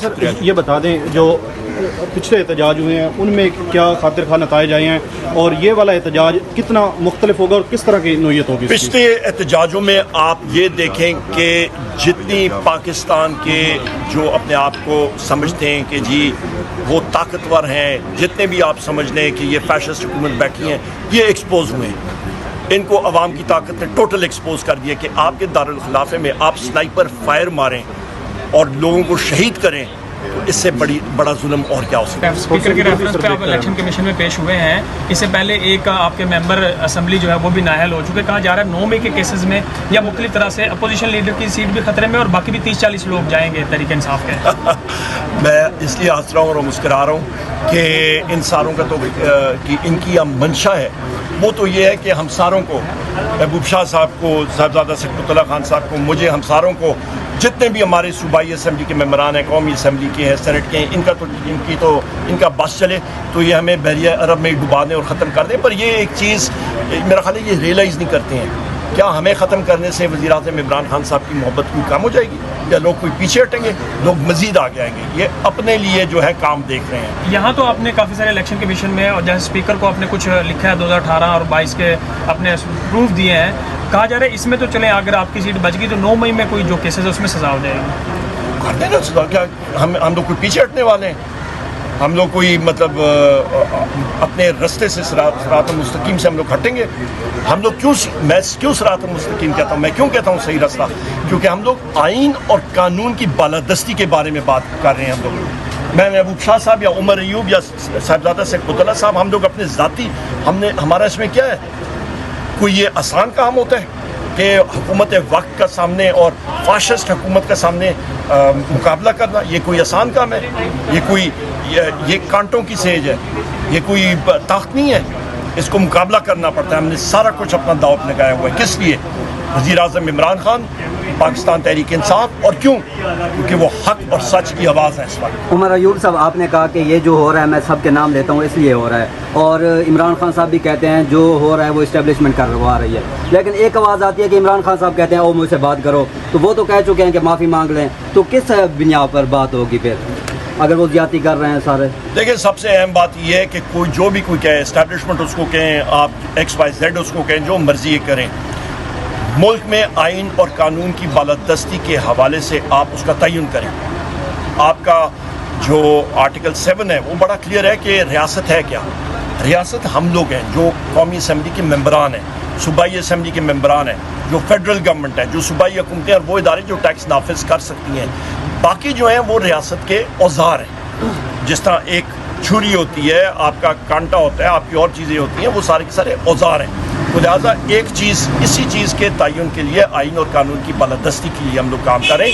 سر یہ بتا دیں جو پچھلے احتجاج ہوئے ہیں ان میں کیا خاطر خواہ نتائج آئے ہیں اور یہ والا احتجاج کتنا مختلف ہوگا اور کس طرح کی نوعیت ہوگی؟ پچھلے احتجاجوں میں آپ یہ دیکھیں کہ جتنی پاکستان کے جو اپنے آپ کو سمجھتے ہیں کہ جی وہ طاقتور ہیں، جتنے بھی آپ سمجھ لیں کہ یہ فیشسٹ حکومت بیٹھی ہیں، یہ ایکسپوز ہوئے ہیں۔ ان کو عوام کی طاقت نے ٹوٹل ایکسپوز کر دیا کہ آپ کے دارالخلافے میں آپ سنائپر فائر ماریں اور لوگوں کو شہید کریں، تو اس سے بڑا ظلم اور کیا ہو سکتا ہے؟ اسپیکر کے ریفرنس پہ آپ الیکشن کمیشن میں پیش ہوئے ہیں، اس سے پہلے ایک آپ کے ممبر اسمبلی جو ہے وہ بھی نااہل ہو چکے، کہا جا رہا ہے 9 مئی کے کیسز میں یا مختلف طرح سے اپوزیشن لیڈر کی سیٹ بھی خطرے میں اور باقی بھی 30-40 لوگ جائیں گے تحریک انصاف کے۔ میں اس لیے ہنس رہا ہوں اور مسکرا رہا ہوں کہ ان ساروں کا تو ان کی منشا ہے وہ تو یہ ہے کہ ہم ساروں کو، محبوب شاہ صاحب کو، صاحبزادہ سکوت اللہ خان صاحب کو، مجھے، ہم ساروں کو، جتنے بھی ہمارے صوبائی اسمبلی کے ممبران ہیں، قومی اسمبلی کے ہیں، سینٹ کے ہیں، ان کا بس چلے تو یہ ہمیں بحریہ عرب میں ڈبا دیں اور ختم کر دیں۔ پر یہ ایک چیز میرا خیال ہے یہ ریئلائز نہیں کرتے ہیں، کیا ہمیں ختم کرنے سے وزیر اعظم عمران خان صاحب کی محبت کوئی کم ہو جائے گی یا لوگ کوئی پیچھے ہٹیں گے؟ لوگ مزید آگے آئیں گے، یہ اپنے لیے جو ہے کام دیکھ رہے ہیں۔ یہاں تو آپ نے کافی سارے الیکشن کمیشن میں اور جیسے اسپیکر کو آپ نے کچھ لکھا ہے 2018 اور 22 کے اپنے پروف دیے ہیں، کہا جا رہا ہے اس میں تو چلیں اگر آپ کی سیٹ بچ گئی تو 9 مئی میں کوئی جو کیسز ہے اس میں سزا ہو جائے گی۔ کر دیں نا سزا، کیا ہم لوگ کوئی پیچھے ہٹنے والے ہیں؟ ہم لوگ کوئی مطلب اپنے رستے سے صراط المستقیم سے ہم لوگ ہٹیں گے؟ ہم لوگ میں کیوں صراط المستقیم کہتا ہوں، میں کیوں کہتا ہوں صحیح راستہ؟ کیونکہ ہم لوگ آئین اور قانون کی بالادستی کے بارے میں بات کر رہے ہیں۔ ہم لوگ، میں محبوب شاہ صاحب یا عمر ایوب یا صاحبزادہ سکوت اللہ صاحب، ہم لوگ اپنے ذاتی ہمارا اس میں کیا ہے؟ کوئی یہ آسان کام ہوتا ہے کہ حکومت وقت کا سامنے اور فاشسٹ حکومت کا سامنے مقابلہ کرنا؟ یہ کوئی آسان کام ہے؟ یہ کانٹوں کی سیج ہے، یہ کوئی طاقت نہیں ہے، اس کو مقابلہ کرنا پڑتا ہے۔ ہم نے سارا کچھ اپنا داؤ پہ لگایا ہوا ہے، کس لیے؟ وزیر اعظم عمران خان، پاکستان تحریک انصاف، اور کیوں؟ کیونکہ وہ حق اور سچ کی آواز ہے اس وقت۔ عمر ایوب صاحب، آپ نے کہا کہ یہ جو ہو رہا ہے میں سب کے نام لیتا ہوں اس لیے ہو رہا ہے، اور عمران خان صاحب بھی کہتے ہیں جو ہو رہا ہے وہ اسٹیبلشمنٹ کروا رہی ہے، لیکن ایک آواز آتی ہے کہ عمران خان صاحب کہتے ہیں او مجھ سے بات کرو، تو وہ تو کہہ چکے ہیں کہ معافی مانگ لیں، تو کس بنیاد پر بات ہوگی پھر اگر وہ زیادتی کر رہے ہیں سارے؟ دیکھیں، سب سے اہم بات یہ ہے کہ جو بھی کوئی کہے، اسٹیبلشمنٹ اس کو کہیں، آپ XYZ اس کو کہیں، جو مرضی کریں، ملک میں آئین اور قانون کی بالادستی کے حوالے سے آپ اس کا تعین کریں۔ آپ کا جو آرٹیکل 7 ہے وہ بڑا کلیئر ہے کہ ریاست ہے کیا؟ ریاست ہم لوگ ہیں جو قومی اسمبلی کے ممبران ہیں، صوبائی اسمبلی کے ممبران ہیں، جو فیڈرل گورنمنٹ ہے، جو صوبائی حکومتیں اور وہ ادارے جو ٹیکس نافذ کر سکتی ہیں۔ باقی جو ہیں وہ ریاست کے اوزار ہیں، جس طرح ایک چھری ہوتی ہے، آپ کا کانٹا ہوتا ہے، آپ کی اور چیزیں ہوتی ہیں، وہ سارے کے سارے اوزار ہیں۔ لہٰذا ایک چیز، اسی چیز کے تعین کے لیے آئین اور قانون کی بالادستی کے لیے ہم لوگ کام کریں،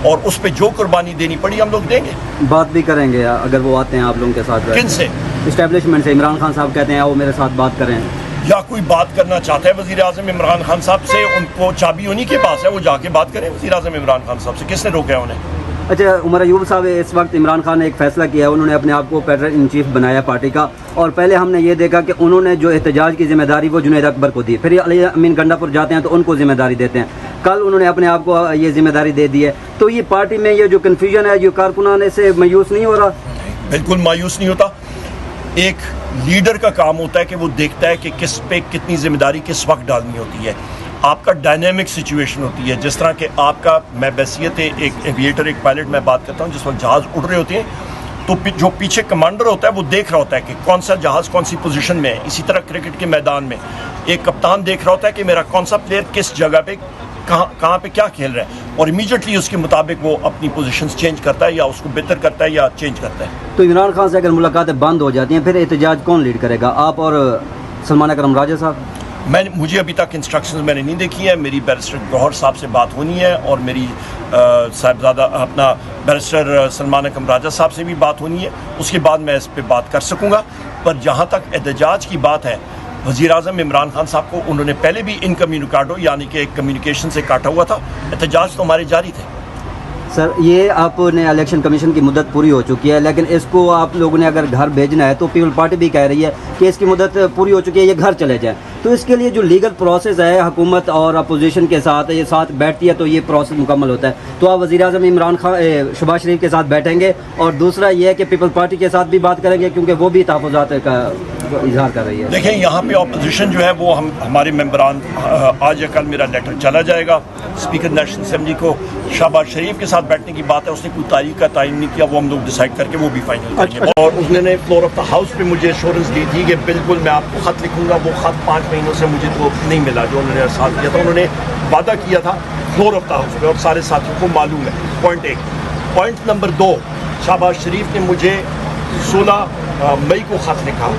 اور اس پہ جو قربانی دینی پڑی ہم لوگ دیں گے۔ بات بھی کریں گے اگر وہ آتے ہیں آپ لوگوں کے ساتھ؟ کن سے؟ اسٹیبلشمنٹ سے۔ عمران خان صاحب کہتے ہیں وہ میرے ساتھ بات کریں، یا کوئی بات کرنا چاہتا ہے وزیر اعظم عمران خان صاحب سے، ان کو چابی انہی کے پاس ہے، وہ جا کے بات کریں وزیر اعظم عمران خان صاحب سے، کس نے روکا ہے انہیں؟ اچھا عمر ایوب صاحب، اس وقت عمران خان نے ایک فیصلہ کیا ہے، انہوں نے اپنے آپ کو پیڈرل ان چیف بنایا پارٹی کا، اور پہلے ہم نے یہ دیکھا کہ انہوں نے جو احتجاج کی ذمہ داری وہ جنید اکبر کو دی، پھر یہ علی امین گنڈا پور جاتے ہیں تو ان کو ذمہ داری دیتے ہیں، کل انہوں نے اپنے آپ کو یہ ذمہ داری دے دی ہے، تو یہ پارٹی میں یہ جو کنفیوژن ہے یہ کارکنان سے مایوس نہیں ہو رہا؟ بالکل مایوس نہیں ہوتا۔ ایک لیڈر کا کام ہوتا ہے کہ وہ دیکھتا ہے کہ کس پہ کتنی ذمہ داری کس وقت ڈالنی ہوتی ہے۔ آپ کا ڈائنامک سچویشن ہوتی ہے، جس طرح کہ آپ کا، میں بحیثیت ایک ایویٹر، ایک پائلٹ میں بات کرتا ہوں، جس وقت جہاز اڑ رہے ہوتے ہیں تو جو پیچھے کمانڈر ہوتا ہے وہ دیکھ رہا ہوتا ہے کہ کون سا جہاز کون سی پوزیشن میں ہے۔ اسی طرح کرکٹ کے میدان میں ایک کپتان دیکھ رہا ہوتا ہے کہ میرا کون سا پلیئر کس جگہ پہ کہاں پہ کیا کھیل رہا ہے، اور امیڈیٹلی اس کے مطابق وہ اپنی پوزیشنز چینج کرتا ہے، یا اس کو بہتر کرتا ہے یا چینج کرتا ہے۔ تو عمران خان سے اگر ملاقاتیں بند ہو جاتی ہیں پھر احتجاج کون لیڈ کرے گا، آپ اور سلمان اکرم راجہ صاحب؟ مجھے ابھی تک انسٹرکشنز میں نے نہیں دیکھی ہیں، میری بیرسٹر گوہر صاحب سے بات ہونی ہے، اور میری صاحبزادہ اپنا بیرسٹر سلمان اکرم راجہ صاحب سے بھی بات ہونی ہے، اس کے بعد میں اس پہ بات کر سکوں گا۔ پر جہاں تک احتجاج کی بات ہے، وزیر اعظم عمران خان صاحب کو انہوں نے پہلے بھی انکمیونیکاڈو یعنی کہ کمیونیکیشن سے کاٹا ہوا تھا، احتجاج تو ہمارے جاری تھے۔ سر یہ آپ نے الیکشن کمیشن کی مدت پوری ہو چکی ہے، لیکن اس کو آپ لوگوں نے اگر گھر بھیجنا ہے تو پیپل پارٹی بھی کہہ رہی ہے کہ اس کی مدت پوری ہو چکی ہے، یہ گھر چلے جائیں، تو اس کے لیے جو لیگل پروسیس ہے حکومت اور اپوزیشن کے ساتھ یہ ساتھ بیٹھتی ہے تو یہ پروسیس مکمل ہوتا ہے. تو آپ وزیر اعظم عمران خان شہباز شریف کے ساتھ بیٹھیں گے اور دوسرا یہ ہے کہ پیپلز پارٹی کے ساتھ بھی بات کریں گے کیونکہ وہ بھی تحفظات کا اظہار کر رہی ہے. دیکھیں یہاں پہ اپوزیشن جو ہے وہ ہمارے ممبران آج یا کل میرا لیٹر چلا جائے گا اسپیکر نیشنل اسمبلی کو. شہباز شریف کے ساتھ بیٹھنے کی بات ہے, اس نے کوئی تاریخ کا تعین نہیں کیا, وہ ہم لوگ ڈیسائیڈ کر کے وہ بھی فائنل کریں گے. اور اس نے فلور آف دا ہاؤس پہ مجھے ایشورنس دی تھی کہ بالکل میں آپ کو خط لکھوں گا. وہ خط 5 مہینوں سے مجھے تو نہیں ملا جو انہوں نے ساتھ کیا تھا. انہوں نے وعدہ کیا تھا فلور آف دا ہاؤس پہ اور سارے ساتھیوں کو معلوم ہے. پوائنٹ 1. پوائنٹ نمبر 2, شہباز شریف نے مجھے 16 مئی کو خط لکھا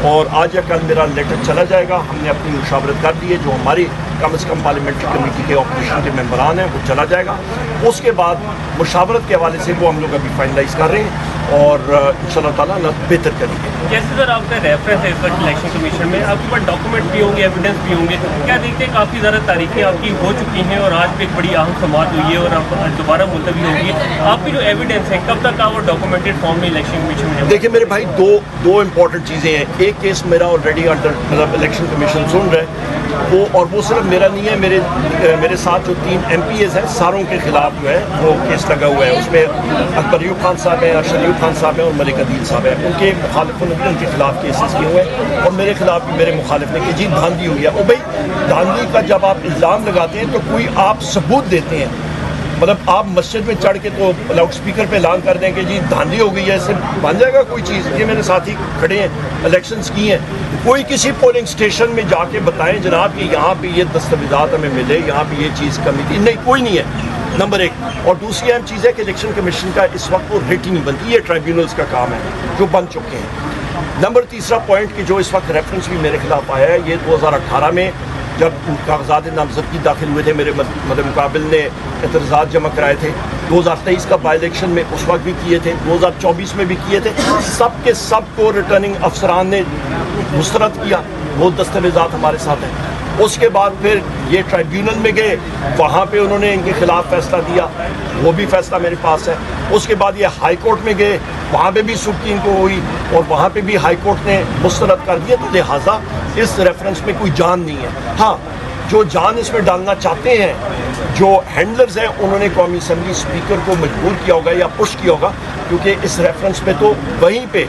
اور آج یا کل میرا لیٹر چلا جائے گا. ہم نے اپنی مشاورت کر دی ہے, جو ہماری کم از کم پارلیمنٹری کمیٹی کے اپوزیشن کے ممبران ہیں وہ چلا جائے گا. اس کے بعد مشاورت کے حوالے سے وہ ہم لوگ ابھی فائنلائز کر رہے ہیں اور انشاءاللہ تعالیٰ بہتر کریں گے. جیسے سر آپ کا ریفرنس ہے اس وقت الیکشن کمیشن میں, آپ کے پاس ڈاکومنٹ بھی ہوں گے, ایویڈنس بھی ہوں گے, کیا دیکھتے ہیں کافی زیادہ تاریخیں آپ کی ہو چکی ہیں اور آج بھی ایک بڑی اہم سماعت ہوئی ہے اور آپ دوبارہ ملتوی ہوگی, آپ کی جو ایویڈنس ہے کب تک آپ وہ ڈاکومنٹڈ فارم میں الیکشن کمیشن میں؟ دیکھیں میرے بھائی دو امپورٹنٹ چیزیں ہیں. ایک کیس میرا آلریڈی مطلب الیکشن کمیشن سن رہا ہے وہ, اور وہ صرف میرا نہیں ہے, میرے ساتھ جو 3 MPs ہیں ساروں کے خلاف جو ہے وہ کیس لگا ہوا ہے. اس میں اکبر ایوب خان صاحب ہیں, ارشد ایوب خان صاحب ہیں اور ملک عدیل صاحب ہیں. ان کے مخالفوں نے ان کے خلاف کیسز کیے ہوئے ہیں اور میرے خلاف بھی میرے مخالف نے کہ جی دھاندلی ہوئی ہے. اور بھائی دھاندلی کا جب آپ الزام لگاتے ہیں تو کوئی آپ ثبوت دیتے ہیں, مطلب آپ مسجد میں چڑھ کے تو لاؤڈ اسپیکر پہ اعلان کر دیں کہ جی دھاندلی ہو گئی ہے, اس سے بن جائے گا کوئی چیز؟ یہ میرے ساتھی کھڑے ہیں, الیکشنز کی ہیں, کوئی کسی پولنگ اسٹیشن میں جا کے بتائیں جناب کہ یہاں پہ یہ دستاویزات ہمیں ملے, یہاں پہ یہ چیز کمی تھی. نہیں, کوئی نہیں ہے, نمبر 1. اور دوسری اہم چیز ہے کہ الیکشن کمیشن کا اس وقت وہ ریٹ ہی نہیں بنتی, یہ ٹرائیبیونلز کا کام ہے جو بن چکے ہیں. نمبر 3 پوائنٹ کہ جو اس وقت ریفرنس بھی میرے خلاف آیا ہے, یہ 2018 میں جب کاغذات نامزدگی داخل ہوئے تھے میرے مقابل نے اعتراضات جمع کرائے تھے. 2023 کا بائی الیکشن میں اس وقت بھی کیے تھے, 2024 میں بھی کیے تھے. سب کے سب کو ریٹرننگ افسران نے مسترد کیا, وہ دستاویزات ہمارے ساتھ ہیں. اس کے بعد پھر یہ ٹرائیبیونل میں گئے, وہاں پہ انہوں نے ان کے خلاف فیصلہ دیا, وہ بھی فیصلہ میرے پاس ہے. اس کے بعد یہ ہائی کورٹ میں گئے, وہاں پہ بھی سبکی ان کو ہوئی اور وہاں پہ بھی ہائی کورٹ نے مسترد کر دیا. تو لہٰذا اس ریفرنس میں کوئی جان نہیں ہے. ہاں, جو جان اس میں ڈالنا چاہتے ہیں, جو ہینڈلرز ہیں, انہوں نے قومی اسمبلی اسپیکر کو مجبور کیا ہوگا یا پش کیا ہوگا, کیونکہ اس ریفرنس پہ تو وہیں پہ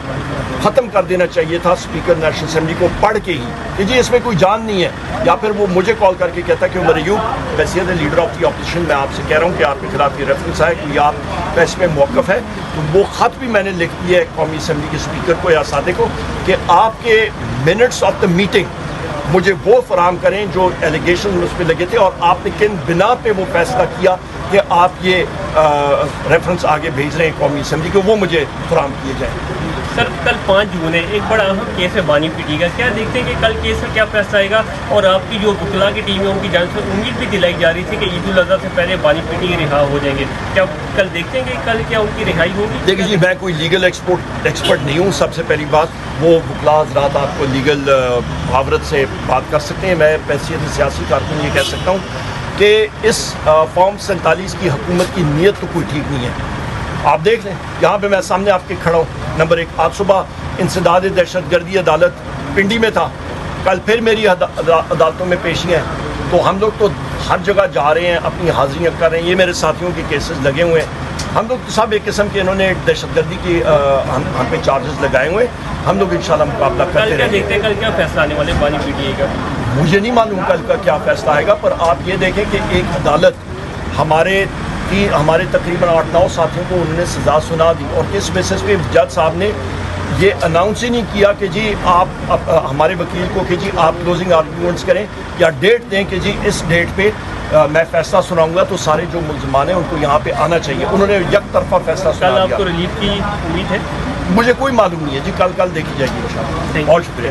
ختم کر دینا چاہیے تھا اسپیکر نیشنل اسمبلی کو پڑھ کے ہی کہ جی اس میں کوئی جان نہیں ہے. یا پھر وہ مجھے کال کر کے کہتا ہے کہ عمر ایوب بحیثیت لیڈر آف دی اپوزیشن میں آپ سے کہہ رہا ہوں کہ آپ کے خلاف یہ ریفرنس ہے کہ آپ کا اس میں موقف ہے. تو وہ خط بھی میں نے لکھ دیا ہے قومی اسمبلی کے اسپیکر کو یا سادے کو کہ آپ کے منٹس آف دا میٹنگ مجھے وہ فراہم کریں جو ایلیگیشن اس پہ لگے تھے اور آپ نے کن بنا پہ وہ فیصلہ کیا کہ آپ یہ ریفرنس آگے بھیج رہے ہیں قومی اسمبلی کو, وہ مجھے فراہم کیے جائیں. سر کل 5 جون ہے, ایک بڑا اہم کیس ہے بانی پیٹی کا, کیا دیکھتے ہیں کہ کل کیس میں کیا فیصلہ آئے گا؟ اور آپ کی جو وکلا کی ٹیم ہے ان کی جانب سے امید بھی دلائی جا رہی تھی کہ عید الاضحیٰ سے پہلے بانی پیٹی رہا ہو جائیں گے, کیا کل دیکھتے ہیں کہ کل کیا ان کی رہائی ہوگی؟ دیکھیے جی, میں کوئی لیگل ایکسپرٹ نہیں ہوں. سب سے پہلی بات, وہ وکلا حضرات آپ کو لیگل محاورت سے بات کر سکتے ہیں. میں بحیثیت سیاسی کارکن یہ کہہ سکتا ہوں کہ اس فارم 47 کی حکومت کی نیت تو کوئی ٹھیک نہیں ہے. آپ دیکھ لیں, یہاں پہ میں سامنے آپ کے کھڑا ہوں. نمبر 1, آج صبح انسداد دہشت گردی عدالت پنڈی میں تھا, کل پھر میری عدالتوں میں پیشیاں ہیں. تو ہم لوگ تو ہر جگہ جا رہے ہیں, اپنی حاضریاں کر رہے ہیں. یہ میرے ساتھیوں کے کیسز لگے ہوئے ہیں. ہم لوگ تو سب ایک قسم کے انہوں نے دہشت گردی کی ہم پہ چارجز لگائے ہوئے ہیں. ہم لوگ انشاءاللہ مقابلہ کرتے رہیں گے. کل کیا فیصلہ آنے والے بانی پی ٹی آئی کا؟ مجھے نہیں معلوم کل کا کیا فیصلہ آئے گا, پر آپ یہ دیکھیں کہ ایک عدالت ہمارے تقریباً 8-9 ساتھیوں کو انہوں نے سزا سنا دی اور کس بیسس پہ جج صاحب نے یہ اناؤنس ہی نہیں کیا کہ جی آپ ہمارے وکیل کو کہ جی آپ کلوزنگ آرگیومنٹس کریں یا ڈیٹ دیں کہ جی اس ڈیٹ پہ میں فیصلہ سناؤں گا, تو سارے جو ملزمان ہیں ان کو یہاں پہ آنا چاہیے. انہوں نے یک طرفہ فیصلہ سنا دیا. کل آپ کو ریلیف کی امید ہے؟ مجھے کوئی معلوم نہیں ہے جی, کل دیکھی جائے گی انشاءاللہ. بہت شکریہ.